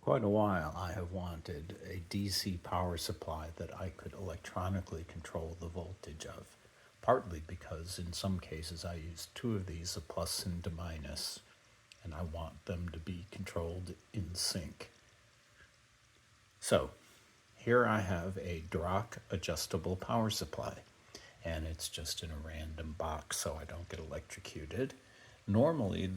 quite a while, I have wanted a DC power supply that I could electronically control the voltage of, partly because in some cases I use two of these, a plus and a minus, and I want them to be controlled in sync. So here I have a Drock adjustable power supply, and it's just in a random box so I don't get electrocuted. Normally,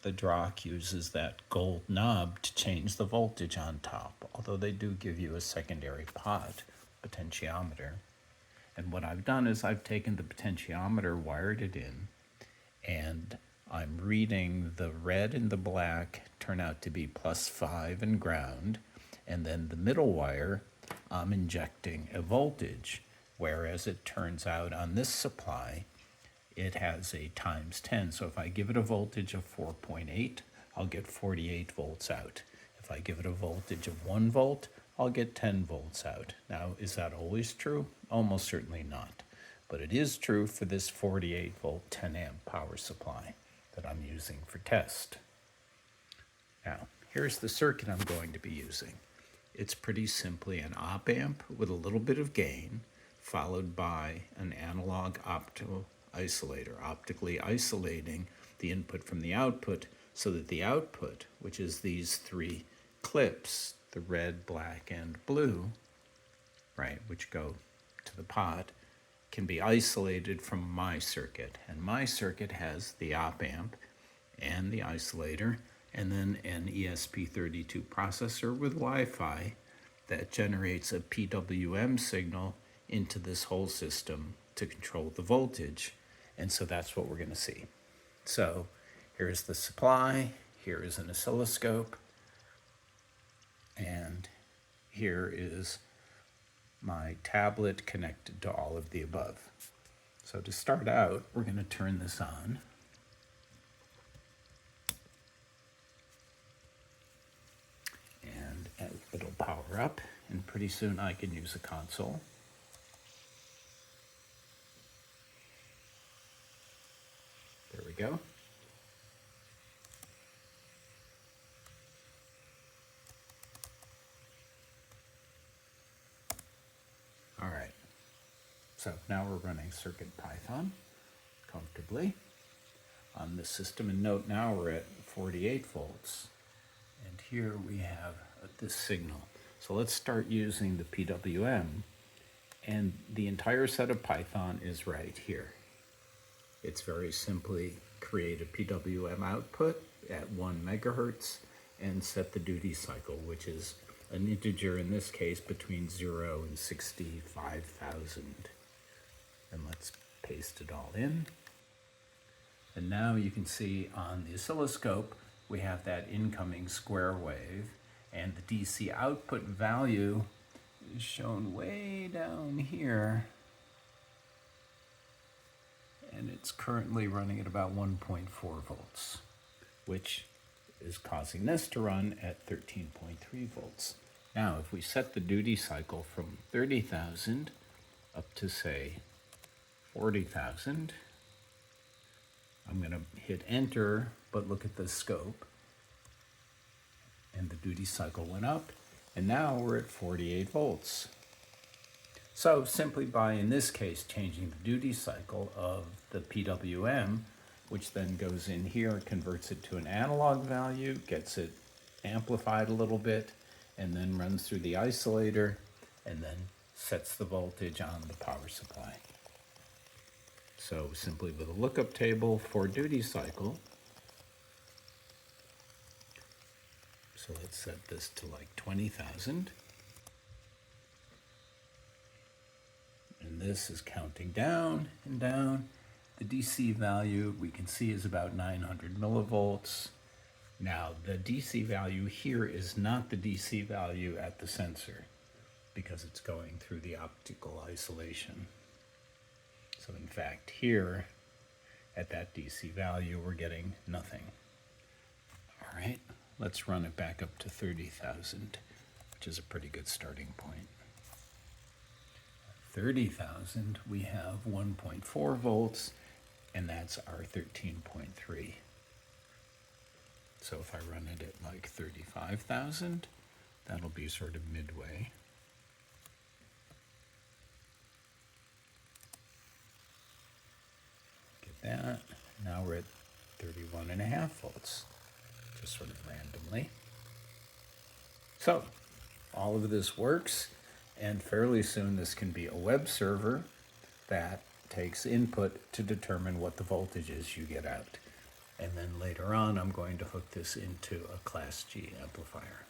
the Drock uses that gold knob to change the voltage on top, although they do give you a secondary pot, potentiometer. And what I've done is I've taken the potentiometer, wired it in, and I'm reading the red and the black turn out to be +5 and ground, and then the middle wire, I'm injecting a voltage, whereas it turns out on this supply, it has a times 10. So if I give it a voltage of 4.8, I'll get 48 volts out. If I give it a voltage of 1 volt, I'll get 10 volts out. Now, is that always true? Almost certainly not. But it is true for this 48 volt 10 amp power supply that I'm using for test. Now, here's the circuit I'm going to be using. It's pretty simply an op amp with a little bit of gain, followed by an analog optical isolator, optically isolating the input from the output so that the output, which is these three clips, the red, black, and blue, right, which go to the pot, can be isolated from my circuit. And my circuit has the op amp and the isolator, and then an ESP32 processor with Wi-Fi that generates a PWM signal into this whole system to control the voltage. And so that's what we're going to see. So here's the supply, here is an oscilloscope, and here is my tablet connected to all of the above. So to start out, we're going to turn this on. And it'll power up, and pretty soon I can use a console. There we go. All right. So now we're running CircuitPython comfortably on this system. And note now we're at 48 volts. And here we have this signal. So let's start using the PWM. And the entire set of Python is right here. It's very simply create a PWM output at 1 megahertz and set the duty cycle, which is an integer in this case between 0 and 65,000. And let's paste it all in. And now you can see on the oscilloscope, we have that incoming square wave, and the DC output value is shown way down here. And it's currently running at about 1.4 volts, which is causing this to run at 13.3 volts. Now, if we set the duty cycle from 30,000 up to, say, 40,000, I'm going to hit enter, but look at the scope. And the duty cycle went up, and now we're at 48 volts. So simply by, in this case, changing the duty cycle of the PWM, which then goes in here, converts it to an analog value, gets it amplified a little bit, and then runs through the isolator, and then sets the voltage on the power supply. So simply with a lookup table for duty cycle, so let's set this to like 20,000. And this is counting down and down. The DC value we can see is about 900 millivolts. Now, the DC value here is not the DC value at the sensor because it's going through the optical isolation. So in fact, here at that DC value, we're getting nothing. All right, let's run it back up to 30,000, which is a pretty good starting point. 30,000, we have 1.4 volts, and that's our 13.3. So if I run it at like 35,000, That'll be sort of midway. Get that. Now we're at 31.5 volts, just sort of randomly. So all of this works, and fairly soon this can be a web server that takes input to determine what the voltage is you get out. And then later on, I'm going to hook this into a Class G amplifier.